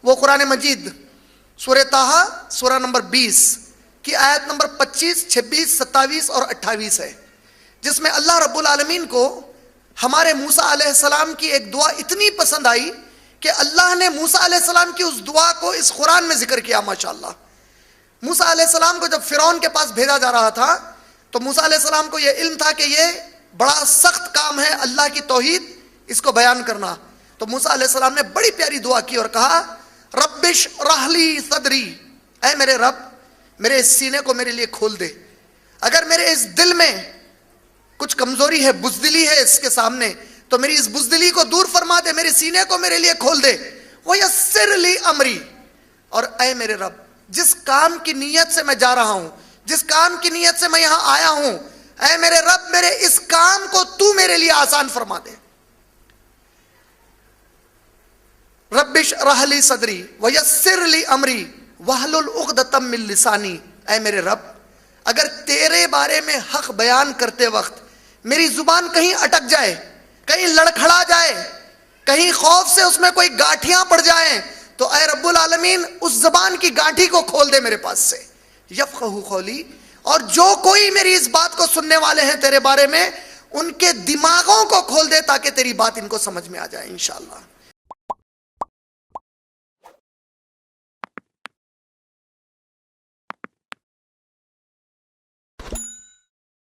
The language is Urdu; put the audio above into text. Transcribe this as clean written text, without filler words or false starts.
وہ قرآن مجید سورہ طٰہٰ سورہ نمبر 20 کی آیت نمبر 25، 26، 27 اور 28 ہے، جس میں اللہ رب العالمین کو ہمارے موسیٰ علیہ السلام کی ایک دعا اتنی پسند آئی کہ اللہ نے موسیٰ علیہ السلام کی اس دعا کو اس قرآن میں ذکر کیا۔ ماشاءاللہ، موسیٰ علیہ السلام کو جب فرعون کے پاس بھیجا جا رہا تھا تو موسیٰ علیہ السلام کو یہ علم تھا کہ یہ بڑا سخت کام ہے اللہ کی توحید اس کو بیان کرنا، تو موسیٰ علیہ السلام نے بڑی پیاری دعا کی اور کہا ربش رحلی صدری، اے میرے رب میرے اس سینے کو میرے لیے کھول دے، اگر میرے اس دل میں کچھ کمزوری ہے، بزدلی ہے اس کے سامنے، تو میری اس بزدلی کو دور فرما دے، میرے سینے کو میرے لیے کھول دے، وَيَسِّرْ لِي امری، اور اے میرے رب جس کام کی نیت سے میں جا رہا ہوں، جس کام کی نیت سے میں یہاں آیا ہوں، اے میرے رب میرے اس کام کو تو میرے لیے آسان فرما دے۔ رب اشرح لی صدری ویسر لی امری واحلل عقدۃ من لسانی، اے میرے رب اگر تیرے بارے میں حق بیان کرتے وقت میری زبان کہیں اٹک جائے، کہیں لڑکھڑا جائے، کہیں خوف سے اس میں کوئی گاٹھیاں پڑ جائیں، تو اے رب العالمین اس زبان کی گاٹھی کو کھول دے میرے پاس سے، یفقہوا قولی، اور جو کوئی میری اس بات کو سننے والے ہیں تیرے بارے میں ان کے دماغوں کو کھول دے تاکہ تیری بات ان کو سمجھ میں آ جائے انشاءاللہ۔